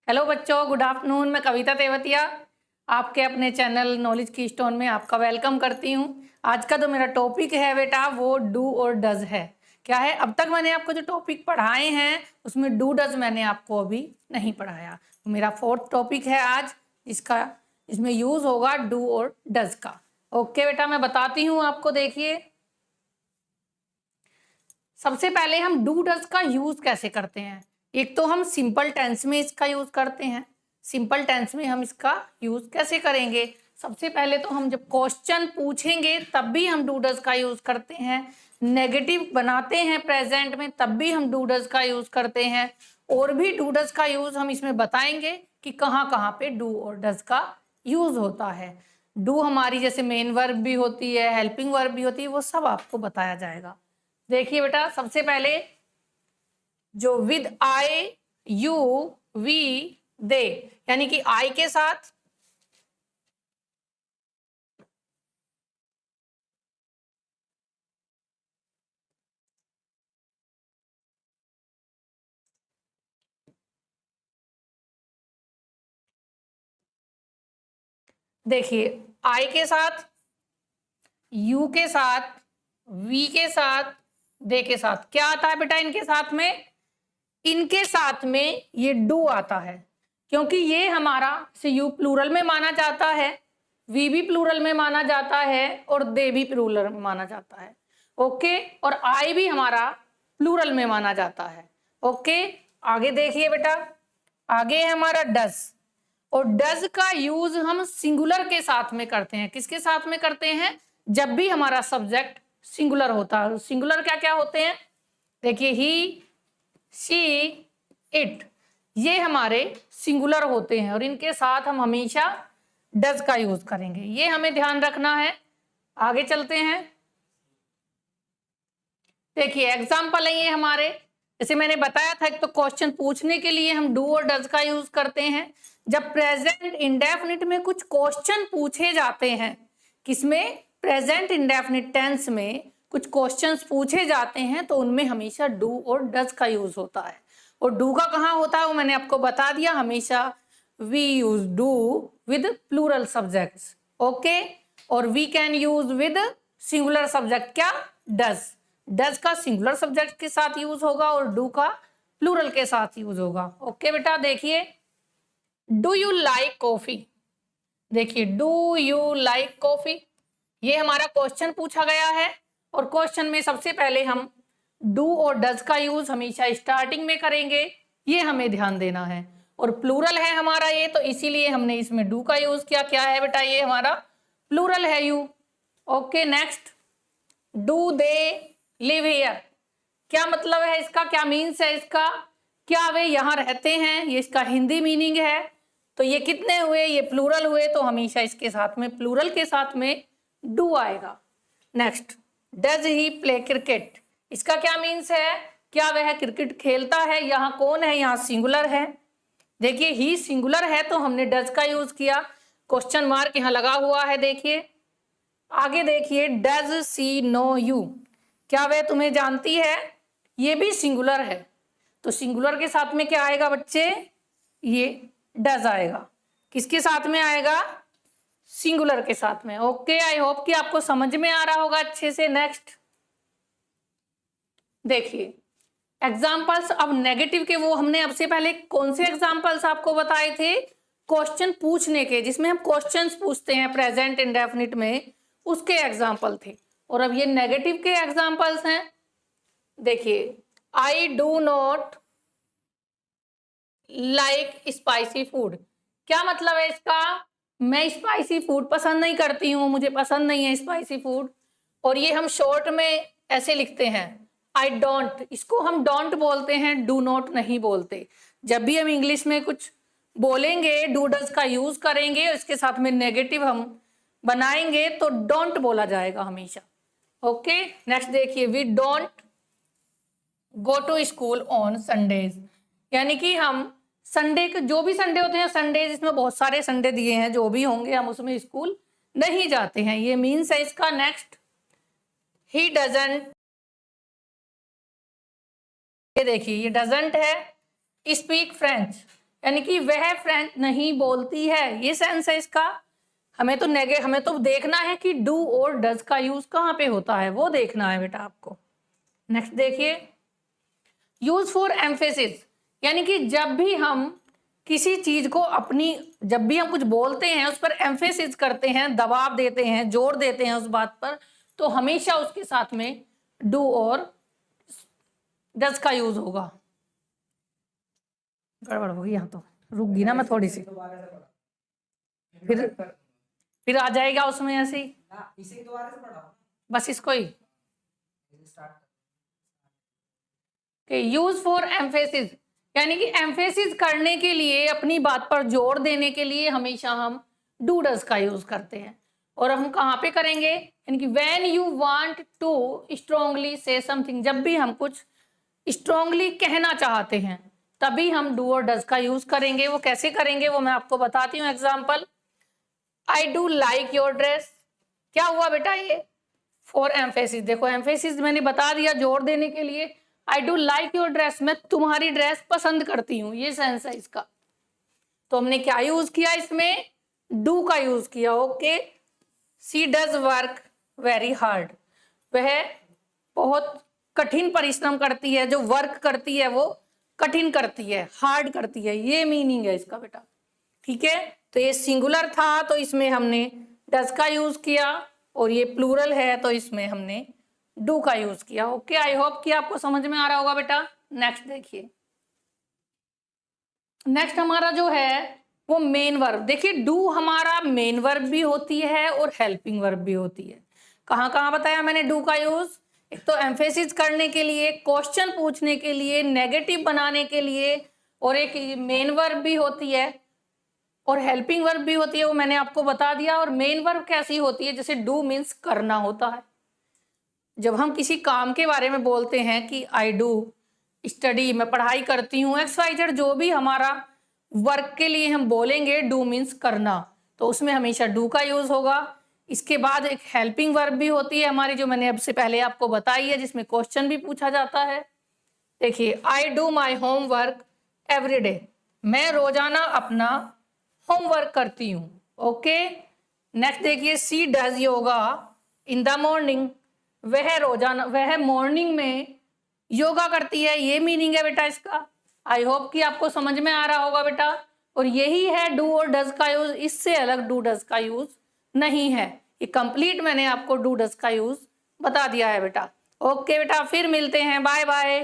Hello बच्चों, good afternoon. मैं कविता तेवतिया आपके अपने चैनल नॉलेज की स्टोन में आपका वेलकम करती हूँ। आज का जो मेरा टॉपिक है बेटा वो डू और डज है। क्या है, अब तक मैंने आपको जो टॉपिक पढ़ाए हैं उसमें डू डज मैंने आपको अभी नहीं पढ़ाया। तो मेरा फोर्थ टॉपिक है आज, इसमें यूज होगा डू और डज का। ओके बेटा, मैं बताती हूँ आपको। देखिए, सबसे पहले हम डू डज का यूज कैसे करते हैं। एक तो हम सिंपल टेंस में इसका यूज करते हैं। सिंपल टेंस में हम इसका यूज कैसे करेंगे? सबसे पहले तो हम जब क्वेश्चन पूछेंगे तब भी हम डू डज का यूज करते हैं। नेगेटिव बनाते हैं प्रेजेंट में तब भी हम डू डज का यूज करते हैं। और भी डू डज का यूज हम इसमें बताएंगे कि कहाँ कहाँ पे डू और डज का यूज होता है। डू हमारी जैसे मेन वर्ब भी होती है, हेल्पिंग वर्ब भी होती है, वो सब आपको बताया जाएगा। देखिए बेटा, सबसे पहले जो विद आई, यू, वी, दे, यानी कि आई के साथ देखिए, आई के साथ, यू के साथ, वी के साथ, दे के साथ क्या आता है बेटा? इनके साथ में, इनके साथ में ये डू आता है, क्योंकि ये हमारा से यू प्लूरल में माना जाता है, वी भी प्लूरल में माना जाता है और दे भी प्लूरल में माना जाता है। ओके, और आई भी हमारा प्लूरल में माना जाता है। ओके, आगे देखिए बेटा, आगे है हमारा डज। और डज का यूज हम सिंगुलर के साथ में करते हैं। किसके साथ में करते हैं? जब भी हमारा सब्जेक्ट सिंगुलर होता है। सिंगुलर क्या क्या होते हैं? देखिए, ही, शी, इट, ये हमारे सिंगुलर होते हैं और इनके साथ हम हमेशा डज का यूज करेंगे। ये हमें ध्यान रखना है। आगे चलते हैं। देखिए, एग्जाम्पल है ये हमारे, जैसे मैंने बताया था, एक तो क्वेश्चन पूछने के लिए हम डू और डज का यूज करते हैं। जब प्रेजेंट इंडेफिनिट में कुछ क्वेश्चन पूछे जाते हैं, किसमें? प्रेजेंट इंडेफिनिट टेंस में कुछ क्वेश्चंस पूछे जाते हैं तो उनमें हमेशा डू और डज का यूज होता है। और डू का कहाँ होता है वो मैंने आपको बता दिया, हमेशा we use do with plural subjects. Okay, और we can use with singular subject, क्या? डज। डज का सिंगुलर सब्जेक्ट के साथ यूज होगा और डू का प्लूरल के साथ यूज होगा। ओके बेटा, देखिए, डू यू लाइक कॉफी। देखिए, डू यू लाइक कॉफी, ये हमारा क्वेश्चन पूछा गया है और क्वेश्चन में सबसे पहले हम डू और डज का यूज हमेशा स्टार्टिंग में करेंगे, ये हमें ध्यान देना है। और प्लूरल है हमारा ये, तो इसीलिए हमने इसमें डू का यूज किया। क्या है बेटा? ये हमारा प्लूरल है, you. Okay, next, do they live here. क्या मतलब है इसका? क्या मीन्स है इसका? क्या वे यहाँ रहते हैं? ये इसका हिंदी मीनिंग है। तो ये कितने हुए? ये प्लूरल हुए, तो हमेशा इसके साथ में, प्लूरल के साथ में डू आएगा। Next, does he play cricket. इसका क्या मीन्स है? क्या वह क्रिकेट खेलता है? यहाँ कौन है? यहाँ सिंगुलर है। देखिए, ही सिंगुलर है तो हमने डज का यूज किया। क्वेश्चन मार्क यहाँ लगा हुआ है। देखिए, आगे देखिए, डज सी नो यू। क्या वह तुम्हें जानती है? ये भी सिंगुलर है, तो सिंगुलर के साथ में क्या आएगा बच्चे? ये डज आएगा। किसके साथ में आएगा? सिंगुलर के साथ में। ओके, आई होप कि आपको समझ में आ रहा होगा अच्छे से। नेक्स्ट देखिए, एग्जाम्पल्स। अब नेगेटिव के वो हमने अब से पहले कौन से एग्जाम्पल्स आपको बताए थे? क्वेश्चन पूछने के, जिसमें हम क्वेश्चंस पूछते हैं प्रेजेंट इंडेफिनिट में, उसके एग्जाम्पल थे। और अब ये नेगेटिव के एग्जाम्पल्स हैं। देखिए, I do not like spicy food. क्या मतलब है इसका? मैं स्पाइसी फूड पसंद नहीं करती हूँ, मुझे पसंद नहीं है स्पाइसी फूड। और ये हम शॉर्ट में ऐसे लिखते हैं, आई डोंट। इसको हम डोंट बोलते हैं, डू नॉट नहीं बोलते। जब भी हम इंग्लिश में कुछ बोलेंगे, डू डज का यूज करेंगे, इसके साथ में नेगेटिव हम बनाएंगे तो डोंट बोला जाएगा हमेशा। ओके, नेक्स्ट देखिए, we don't go to school on Sundays. यानी कि हम संडे के, जो भी संडे होते हैं, संडे इसमें बहुत सारे संडे दिए हैं, जो भी होंगे हम उसमें स्कूल नहीं जाते हैं, ये मीन्स है इसका। नेक्स्ट, ही डजंट, ये देखिए, ये डजंट है, स्पीक फ्रेंच, यानी कि वह फ्रेंच नहीं बोलती है, ये सेंस है इसका। हमें तो देखना है कि डू और डज का यूज कहाँ पे होता है, वो देखना है बेटा आपको। नेक्स्ट देखिए, यूज फॉर एम्फेसिस, यानी कि जब भी हम किसी चीज को जब भी हम कुछ बोलते हैं उस पर एम्फेसिस करते हैं, दबाव देते हैं, जोर देते हैं उस बात पर, तो हमेशा उसके साथ में डू और डज का यूज होगा। गड़बड़ होगी यहाँ तो, रुक गई ना मैं थोड़ी सी, फिर आ जाएगा उसमें ऐसे ही, बस इसको ही। यूज फॉर एम्फेसिस, यानी कि एम्फेसिस करने के लिए, अपनी बात पर जोर देने के लिए हमेशा हम डू डज का यूज करते हैं। और हम कहाँ पे करेंगे, यानी कि when you want to strongly say something, जब भी हम कुछ स्ट्रांगली कहना चाहते हैं तभी हम डू और डज का यूज करेंगे। वो कैसे करेंगे वो मैं आपको बताती हूँ। Example, I do like your dress, क्या हुआ बेटा, ये फॉर एम्फेसिस। देखो एम्फेसिस मैंने बता दिया जोर देने के लिए। I do like your dress, मैं तुम्हारी ड्रेस पसंद करती हूँ, ये सेंस है इसका। तो हमने क्या यूज किया इसमें, डू का यूज किया। Okay, she does work very hard, वह बहुत कठिन परिश्रम करती है, जो वर्क करती है वो कठिन करती है, हार्ड करती है, ये मीनिंग है इसका बेटा। ठीक है, तो ये सिंगुलर था तो इसमें हमने डज का यूज किया, और ये प्लूरल है तो इसमें हमने डू का यूज किया। ओके, आई होप कि आपको समझ में आ रहा होगा बेटा। नेक्स्ट देखिए, नेक्स्ट हमारा जो है वो मेन वर्ब। देखिए डू हमारा मेन वर्ब भी होती है और हेल्पिंग वर्ब भी होती है। कहाँ कहाँ बताया मैंने डू का यूज, एक तो एम्फेसिस करने के लिए, क्वेश्चन पूछने के लिए, नेगेटिव बनाने के लिए, और एक मेन वर्ब भी होती है और हेल्पिंग वर्ब भी होती है, वो मैंने आपको बता दिया। और मेन वर्ब कैसी होती है, जैसे डू मीन्स करना होता है। जब हम किसी काम के बारे में बोलते हैं कि आई डू स्टडी, मैं पढ़ाई करती हूँ, XYZ, जो भी हमारा वर्क के लिए हम बोलेंगे डू मीन्स करना, तो उसमें हमेशा डू का यूज होगा। इसके बाद एक हेल्पिंग वर्ब भी होती है हमारी, जो मैंने अब से पहले आपको बताई है, जिसमें क्वेश्चन भी पूछा जाता है। देखिए, I do my homework every day, मैं रोजाना अपना होमवर्क करती हूँ। ओके, नेक्स्ट देखिए, she does yoga in the morning, वह मॉर्निंग में योगा करती है, ये मीनिंग है बेटा इसका। आई होप कि आपको समझ में आ रहा होगा बेटा। और यही है डू और डज का यूज, इससे अलग डू डज का यूज नहीं है। ये कंप्लीट मैंने आपको डू डज का यूज बता दिया है बेटा। ओके बेटा, फिर मिलते हैं, बाय बाय।